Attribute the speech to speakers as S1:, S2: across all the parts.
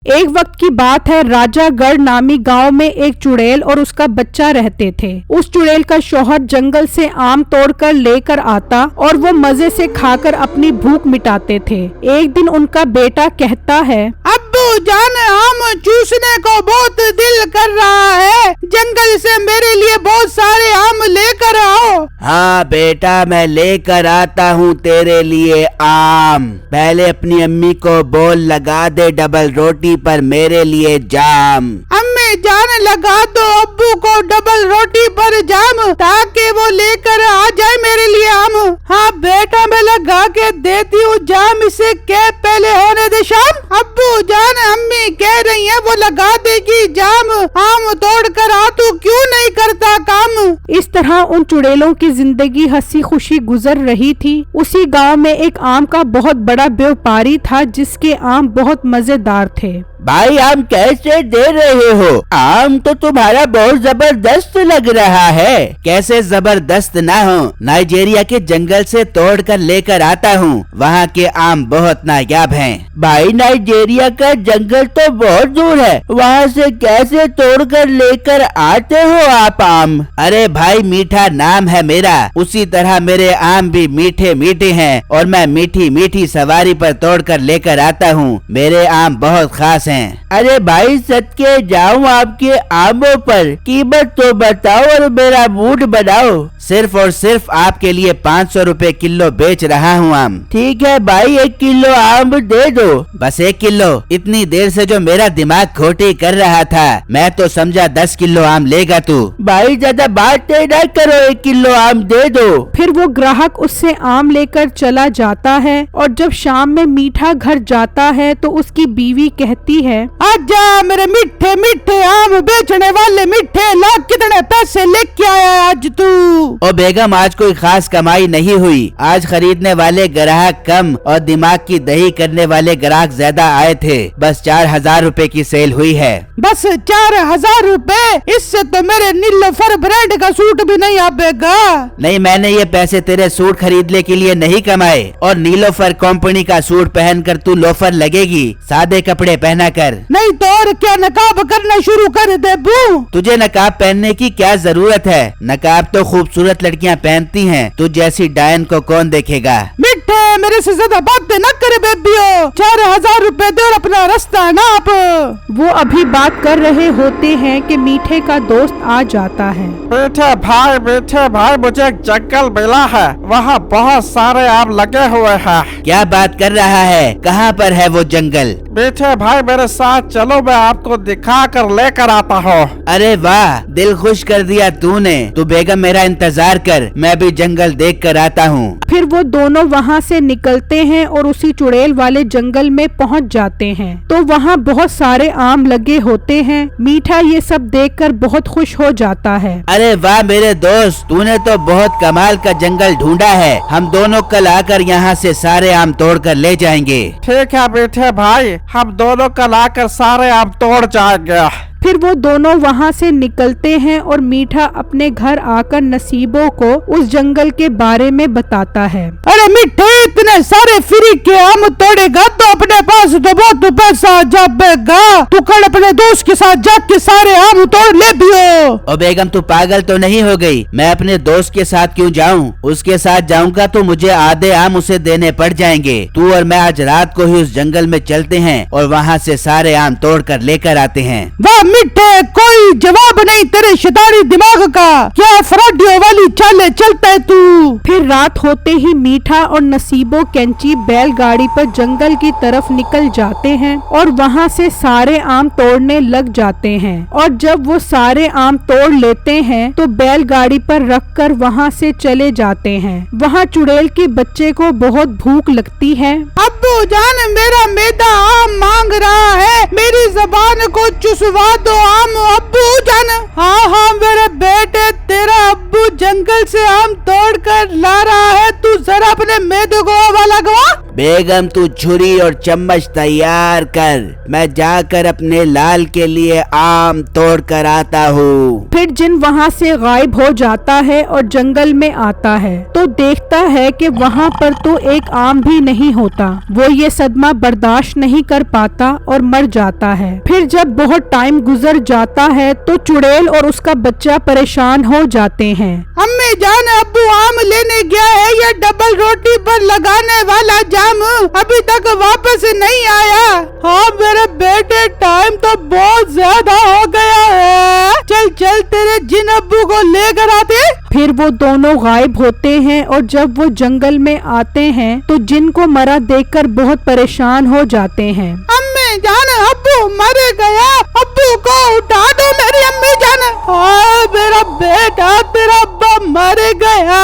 S1: एक वक्त की बात है, राजागढ़ नामी गांव में एक चुड़ैल और उसका बच्चा रहते थे। उस चुड़ैल का शौहर जंगल से आम तोड़कर लेकर आता और वो मजे से खाकर अपनी भूख मिटाते थे। एक दिन उनका बेटा कहता है, अब्बू जान, आम चूसने को बहुत दिल कर रहा है, जंगल से मेरे लिए बहुत सारे आम लेकर आओ।
S2: हाँ बेटा, मैं लेकर आता हूँ तेरे लिए आम। पहले अपनी अम्मी को बोल लगा दे डबल रोटी पर मेरे लिए जाम।
S1: अम्मी जान, लगा दो अब्बू को डबल रोटी पर जाम, ताकि वो लेकर आ जाए मेरे लिए आम। हाँ बेटा, मैं लगा के देती हूँ जाम, इसे क्या पहले होने दे शाम। अब्बू जान, अम्मी कह रही है वो लगा देगी जाम, आम तोड़ कर आ, तू क्यों नहीं करता काम। इस तरह उन चुड़ैलों की जिंदगी हंसी खुशी गुजर रही थी। उसी गांव में एक आम का बहुत बड़ा व्यापारी था, जिसके आम बहुत मजेदार थे।
S2: भाई, आम कैसे दे रहे हो? आम तो तुम्हारा बहुत जबरदस्त लग रहा है। कैसे जबरदस्त ना हो, नाइजीरिया के जंगल से तोड़ कर लेकर आता हूँ, वहाँ के आम बहुत नायाब हैं। भाई, नाइजीरिया का जंगल तो बहुत दूर है, वहाँ से कैसे तोड़ कर लेकर आते हो आप आम? अरे भाई, मीठा नाम है मेरा, उसी तरह मेरे आम भी मीठे मीठे हैं और मैं मीठी मीठी सवारी पर तोड़ कर लेकर आता हूँ। मेरे आम बहुत खास हैं। अरे भाई, सदके जाऊं आपके आमों पर, कीमत तो बताओ और मेरा मूड बनाओ। सिर्फ और सिर्फ आपके लिए 500 रुपए किलो बेच रहा हूँ आम। ठीक है भाई, 1 किलो आम दे दो। बस 1 किलो? इतनी देर से जो मेरा दिमाग खोटी कर रहा था, मैं तो समझा 10 किलो आम लेगा तू। भाई ज्यादा बातें न करो, 1 किलो आम दे दो।
S1: फिर वो ग्राहक उससे आम लेकर चला जाता है और जब शाम में मीठा घर जाता है तो उसकी बीवी कहती है, आजा मेरे मीठे मीठे आम बेचने वाले मीठे, ला कितने पैसे लेके आया आज तू।
S2: ओ बेगम, आज कोई खास कमाई नहीं हुई। आज खरीदने वाले ग्राहक कम और दिमाग की दही करने वाले ग्राहक ज्यादा आए थे। बस 4000 रुपए की सेल हुई है।
S1: बस 4000 रुपए? इससे तो मेरे नीलोफर ब्रांड का सूट भी नहीं आएगा।
S2: नहीं, मैंने ये पैसे तेरे सूट खरीदने के लिए नहीं कमाए। और नीलोफर कंपनी का सूट पहनकर तू लोफर लगेगी, सादे कपड़े पहना कर।
S1: नहीं तो और क्या, नकाब करना शुरू कर दे बू।
S2: तुझे नकाब पहनने की क्या जरूरत है? नकाब तो खूबसूरत लड़कियां पहनती हैं। तू जैसी डायन को कौन देखेगा?
S1: मिठे, मेरे से ज्यादा बातें न करे बेबियो, 4000 रुपए दे और अपना रास्ता नाप। वो अभी बात कर रहे होते हैं कि मीठे का दोस्त आ जाता है।
S3: मीठे भाई, मुझे एक जंगल मिला है, वहाँ बहुत सारे आम लगे हुए हैं।
S2: क्या बात कर रहा है? कहाँ पर है वो जंगल?
S3: मीठे भाई, मेरे साथ चलो, मैं आपको दिखा कर लेकर आता हूँ।
S2: अरे वाह, दिल खुश कर दिया तूने। तू बेगम मेरा इंतजार कर, मैं भी जंगल देख कर आता हूँ।
S1: फिर वो दोनों वहाँ से निकलते हैं और उसी चुड़ैल वाले जंगल में पहुँच जाते हैं। तो वहाँ बहुत सारे आम लगे होते हैं। मीठा ये सब देखकर बहुत खुश हो जाता है।
S2: अरे वाह मेरे दोस्त, तूने तो बहुत कमाल का जंगल ढूंढा है। हम दोनों कल आकर यहाँ से सारे आम तोड़ कर ले जाएंगे।
S3: ठीक है मीठे भाई, हम दोनों कल आकर सारे आम तोड़ जाएंगे।
S1: फिर वो दोनों वहाँ से निकलते हैं और मीठा अपने घर आकर नसीबों को उस जंगल के बारे में बताता है। अरे मीठे, इतने सारे फ्री के आम तोड़ेगा तो अपने पास तो बहुत पैसा जाएगा। तू कल अपने दोस्त के साथ जाके सारे आम तोड़ ले दियो।
S2: ओ बेगम, तू पागल तो नहीं हो गई? मैं अपने दोस्त के साथ क्यों जाऊँ? उसके साथ जाऊँगा तो मुझे आधे आम उसे देने पड़ जाएंगे। तू और मैं आज रात को ही उस जंगल में चलते हैं और वहाँ से सारे आम तोड़ कर लेकर आते हैं।
S1: मिठे, कोई जवाब नहीं तेरे शैतानी दिमाग का, क्या फराडियों वाली चाले चलता है तू। फिर रात होते ही मीठा और नसीबो कैंची बैलगाड़ी पर जंगल की तरफ निकल जाते हैं और वहाँ से सारे आम तोड़ने लग जाते हैं। और जब वो सारे आम तोड़ लेते हैं तो बैलगाड़ी पर रखकर वहाँ से चले जाते हैं। वहाँ चुड़ैल के बच्चे को बहुत भूख लगती है। अब्बू जान, मेरा मैदा आम मांग रहा है, मेरी जबान को चुसवा दो आम अब्बू जान। हाँ मेरे बेटे, तेरा अब्बू जंगल से आम तोड़ कर ला रहा है, तू जरा अपने मैदे को वाला गवा।
S2: बेगम तू छुरी और चम्मच तैयार कर, मैं जाकर अपने लाल के लिए आम तोड़ कर आता हूँ।
S1: फिर जिन वहाँ से गायब हो जाता है और जंगल में आता है तो देखता है कि वहाँ पर तो एक आम भी नहीं होता। वो ये सदमा बर्दाश्त नहीं कर पाता और मर जाता है। फिर जब बहुत टाइम गुजर जाता है तो चुड़ैल और उसका बच्चा परेशान हो जाते हैं।
S2: अम्मी जान, अब्बू आम लेने गया है, ये डबल रोटी पर लगाने वाला जाम अभी तक वापस नहीं आया।
S1: हाँ मेरे बेटे, टाइम तो बहुत ज्यादा हो गया है।
S2: चल चल तेरे जिन अब्बू को लेकर आते।
S1: फिर वो दोनों गायब होते हैं और जब वो जंगल में आते हैं तो जिन को मरा देखकर बहुत परेशान हो जाते हैं।
S2: अम्मी जान, अब्बू मर गया, अब्बू को उठा दो मेरी अम्मी जान।
S1: हाँ मेरा बेटा, तेरा अब्बा मर गया,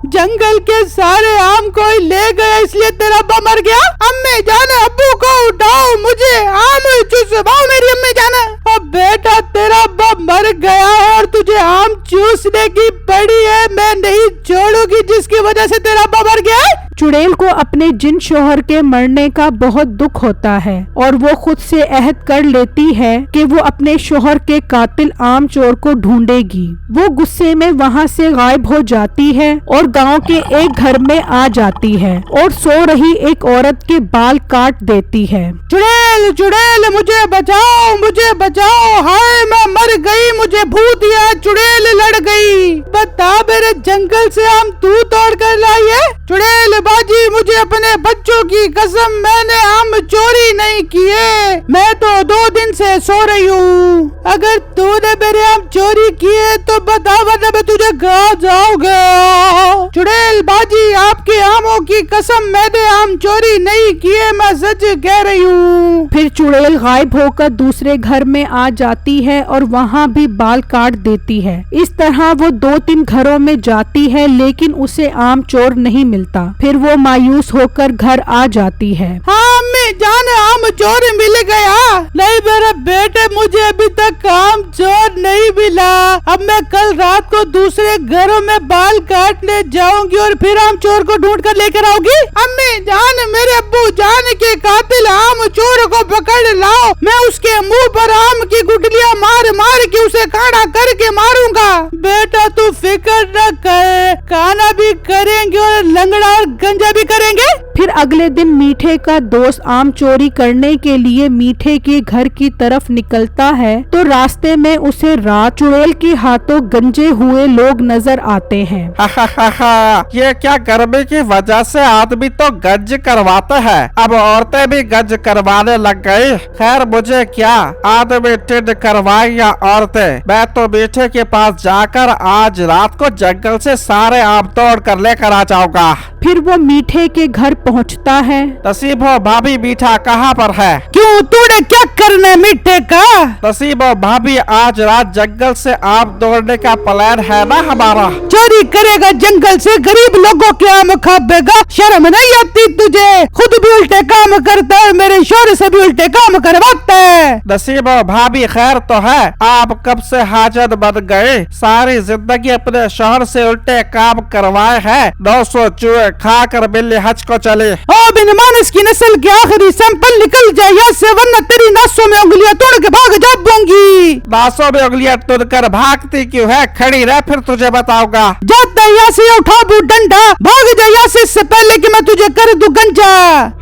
S1: जंगल के सारे आम कोई ले गया इसलिए तेरा अब्बा मर गया।
S2: अम्मी जान, अब्बू को उठाओ, मुझे आम चूसवाओ मेरी अम्मी जान।
S1: अब बेटा तेरा अब्बा मर गया है और तुझे आम चूसने की पड़ी है, मैं नहीं छोड़ूंगी जिसकी वजह से तेरा अब्बा मर गया है। चुड़ैल को अपने जिन शोहर के मरने का बहुत दुख होता है और वो खुद से अहद कर लेती है कि वो अपने शोहर के कातिल आम चोर को ढूंढेगी। वो गुस्से में वहाँ से गायब हो जाती है और गांव के एक घर में आ जाती है और सो रही एक औरत के बाल काट देती है।
S2: चुड़ैल चुड़ैल मुझे बचाओ, मुझे बचाओ, हाय मैं मर गई, मुझे भूत या चुड़ैल लड़ गई।
S1: बता मेरे जंगल से आम तू तोड़ कर लाई है?
S2: चुड़ैल बाजी, मुझे अपने बच्चों की कसम, मैंने आम चोरी नहीं किए, मैं तो 2 दिन से सो रही हूँ।
S1: अगर तूने मेरे आम चोरी किए तो बता, वरना मैं तुझे गाँव जाऊंगा।
S2: चुड़ैल बाजी, आपके आमों की कसम, मैंने आम चोरी नहीं किए, मैं सच कह रही हूँ।
S1: फिर चुड़ैल गायब होकर दूसरे घर में आ जाती है और वहाँ भी बाल काट देती है। इस तरह वो 2-3 घरों में जाती है लेकिन उसे आम चोर नहीं मिलता। फिर वो मायूस होकर घर आ जाती है।
S2: हाँ अम्मी जान, आम चोर मिल गया।
S1: नहीं मेरे बेटे, मुझे अभी तक आम चोर नहीं मिला। अब मैं कल रात को दूसरे घरों में बाल काटने जाऊंगी और फिर आम चोर को ढूंढ कर लेकर आऊंगी।
S2: अम्मी जान, मेरे अब्बू जान के कातिल आम चोर को पकड़ लाओ, मैं उसके मुंह पर आम की गुठलियां मार मार के उसे काढ़ा करके मारूंगा।
S1: बेटा तू फिक्र न कर, खाना भी करेंगे और लंगड़ा और गंजा भी करेंगे। फिर अगले दिन मीठे का दोस्त आम चोरी करने के लिए मीठे के घर की तरफ निकलता है तो रास्ते में उसे रात चुड़ैल के हाथों गंजे हुए लोग नजर आते हैं।
S3: ये क्या गर्मी की वजह से आदमी तो गंज करवाते हैं, अब औरतें भी गंज करवाने लग गई। खैर मुझे क्या, आदमी टिड करवाए या औरतें, मैं तो मीठे के पास जाकर आज रात को जंगल से सारे आम तोड़ कर लेकर आ जाऊंगा।
S1: फिर वो मीठे के घर पहुंचता है।
S3: नसीबो भाभी, मीठा कहाँ पर है?
S2: क्यों, तूने क्या करना है मीठे का?
S3: नसीबो भाभी, आज रात जंगल से आम तोड़ने का प्लान है ना हमारा।
S2: चोरी करेगा जंगल से, गरीब लोगों के आम खाबेगा, शर्म नहीं आती तुझे? खुद भी उल्टे काम करता है, मेरे शोर से भी उल्टे काम करवाता है।
S3: नसीबो भाभी खैर तो है, आप कब से हाजत बन गए, सारी जिंदगी अपने शोहर से उल्टे काम करवाए हैं, 900 चूहे खा कर बिल्ली हज को चले।
S2: ओ बिन मानस की नस्ल के आखिरी सैंपल निकल जाए यहाँ से, वरना तेरी नासों में उंगलियां तोड़ के भाग जा दूंगी।
S3: नासों में उंगलियां तोड़कर भागती क्यों है? खड़ी रह, फिर तुझे बताऊंगा।
S2: जाता यहाँ से, उठा बू डंडा, भाग जा यहाँ से इससे पहले कि मैं तुझे कर दूं गंजा।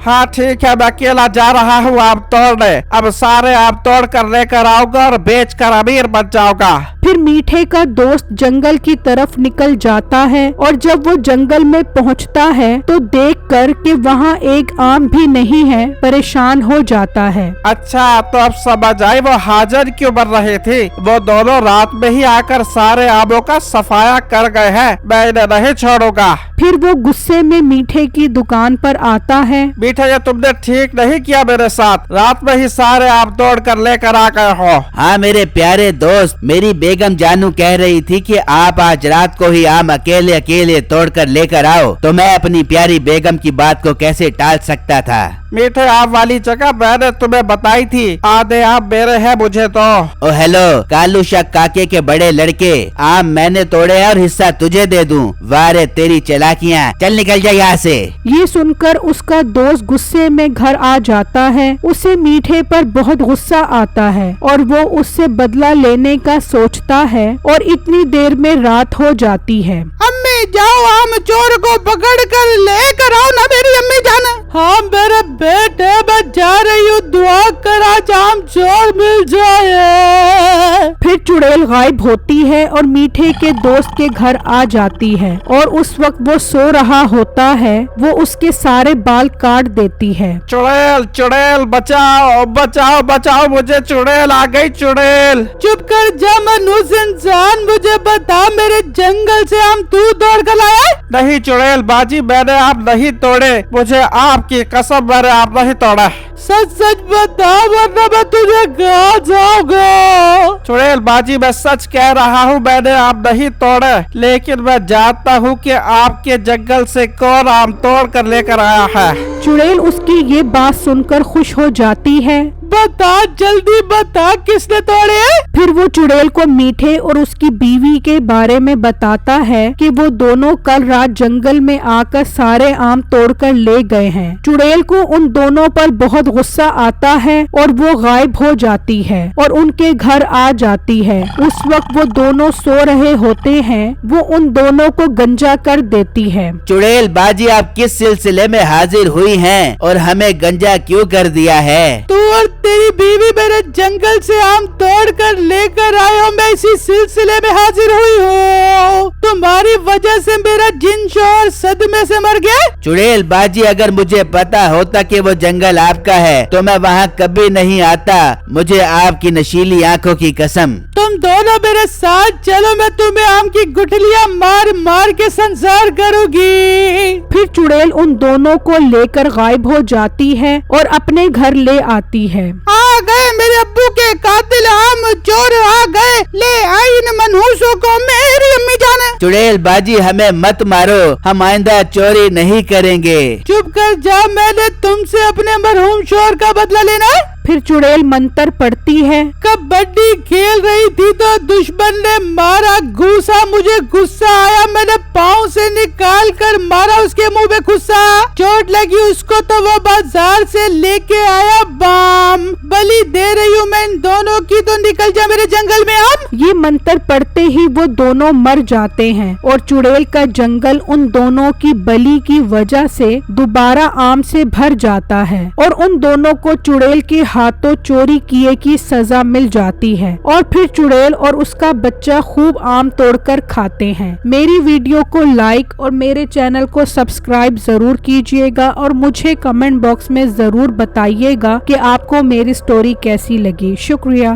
S3: हाँ ठीक है, मैं अकेला जा रहा हूँ आम तोड़ने, अब सारे आम तोड़ कर लेकर आऊंगा और बेच कर अमीर बन जाऊंगा।
S1: फिर मीठे का दोस्त जंगल की तरफ निकल जाता है और जब वो जंगल में पहुंचता है तो देखकर कि वहाँ एक आम भी नहीं है परेशान हो जाता है।
S3: अच्छा तो अब समझ आई वो हाजर क्यों बन रही थी, वो दोनों रात में ही आकर सारे आमों का सफाया कर गए हैं, मैं इन्हें नहीं छोड़ूंगा।
S1: फिर वो गुस्से में मीठे की दुकान पर आता है।
S3: मीठे ये तुमने ठीक नहीं किया मेरे साथ, रात में ही सारे आम तोड़ कर लेकर आ गए हो।
S2: हाँ मेरे प्यारे दोस्त, मेरी बेगम जानू कह रही थी कि आप आज रात को ही आम अकेले अकेले तोड़ कर लेकर आओ, तो मैं मैं अपनी प्यारी बेगम की बात को कैसे टाल सकता था।
S3: मीठे आम वाली जगह मैंने तुम्हें बताई थी, आधे आम मेरे हैं मुझे तो।
S2: ओ हेलो कालू शाह काके के बड़े लड़के, आम मैंने तोड़े और हिस्सा तुझे दे दूं। वाह रे तेरी चालाकियां, चल निकल जा यहाँ से।
S1: ये सुनकर उसका दोस्त गुस्से में घर आ जाता है। उसे मीठे पर बहुत गुस्सा आता है और वो उससे बदला लेने का सोचता है और इतनी देर में रात हो जाती है।
S3: अम्मी जाओ आम चोर को पकड़ कर लेकर आओ ना मेरी अम्मी जान।
S1: हाँ मेरे बेटे, मैं जा रही हूँ, दुआ कर आज आम चोर मिल जाए। फिर चुड़ैल गायब होती है और मीठे के दोस्त के घर आ जाती है और उस वक्त वो सो रहा होता है। वो उसके सारे बाल काट देती है।
S3: चुड़ैल चुड़ैल बचाओ बचाओ बचाओ मुझे, चुड़ैल आ गई चुड़ैल।
S1: चुप कर जा मनहूस इंसान, मुझे बता मेरे जंगल से आम तू तोड़ कर लाया?
S3: नहीं चुड़ैल बाजी, मैंने आप नहीं तोड़े, मुझे आपकी कसम मैंने आप नहीं तोड़ा।
S1: सच सच बता वरना मैं तुझे कहाँ जाऊंगा।
S3: चुड़ैल बाजी मैं सच कह रहा हूँ, मैंने आप नहीं तोड़े, लेकिन मैं जानता हूँ कि आपके जंगल से कौन आम तोड़ कर लेकर आया है।
S1: चुड़ैल उसकी ये बात सुनकर खुश हो जाती है। बता जल्दी बता किसने तोड़े? फिर वो चुड़ैल को मीठे और उसकी बीवी के बारे में बताता है कि वो दोनों कल रात जंगल में आकर सारे आम तोड़कर ले गए हैं। चुड़ैल को उन दोनों पर बहुत गुस्सा आता है और वो गायब हो जाती है और उनके घर आ जाती है। उस वक्त वो दोनों सो रहे होते हैं। वो उन दोनों को गंजा कर देती है।
S2: चुड़ैल बाजी आप किस सिलसिले में हाजिर हुई हैं और हमें गंजा क्यों कर दिया है?
S1: तू और तेरी बीवी मेरे जंगल से आम तोड़ कर लेकर आए हो, मैं इसी सिलसिले में हाजिर हुई हूँ। तुम्हारी वजह से मेरा जिन शोहर सदमे से मर गया।
S2: चुड़ैल बाजी अगर मुझे पता होता कि वो जंगल आपका है तो मैं वहाँ कभी नहीं आता, मुझे आपकी नशीली आंखों की कसम।
S1: तुम दोनों मेरे साथ चलो, मैं तुम्हें आम की गुठलियाँ मार मार के संसार करूंगी। फिर चुड़ैल उन दोनों को लेकर गायब हो जाती है और अपने घर ले आती है।
S3: आ गए मेरे अब्बू के कातिल आम चोर आ गए, ले आई इन मनहूसों को मेरी अम्मी जान।
S2: चुड़ैल बाजी हमें मत मारो, हम आइंदा चोरी नहीं करेंगे।
S1: चुप कर जा, मैंने तुमसे अपने मरहूम शोहर का बदला लेना है। फिर चुड़ैल मंत्र पढ़ती है। कबड्डी खेल रही थी तो दुश्मन ने मारा घूसा, मुझे गुस्सा आया, मैंने पाँव से निकाल कर मारा उसके मुंह में खुस्सा। चोट लगी उसको तो वो बाजार से लेके आया बाम। बलि दे रही हूँ मैं इन दोनों की, तो निकल जा मेरे जंगल में आम। ये मंत्र पढ़ते ही वो दोनों मर जाते हैं और चुड़ैल का जंगल उन दोनों की बलि की वजह से दोबारा आम से भर जाता है और उन दोनों को चुड़ैल के हाथों चोरी किए की सजा मिल जाती है और फिर चुड़ैल और उसका बच्चा खूब आम तोड़कर खाते हैं। मेरी वीडियो को लाइक और मेरे चैनल को सब्सक्राइब जरूर कीजिएगा और मुझे कमेंट बॉक्स में जरूर बताइएगा कि आपको मेरी स्टोरी कैसी लगी। शुक्रिया।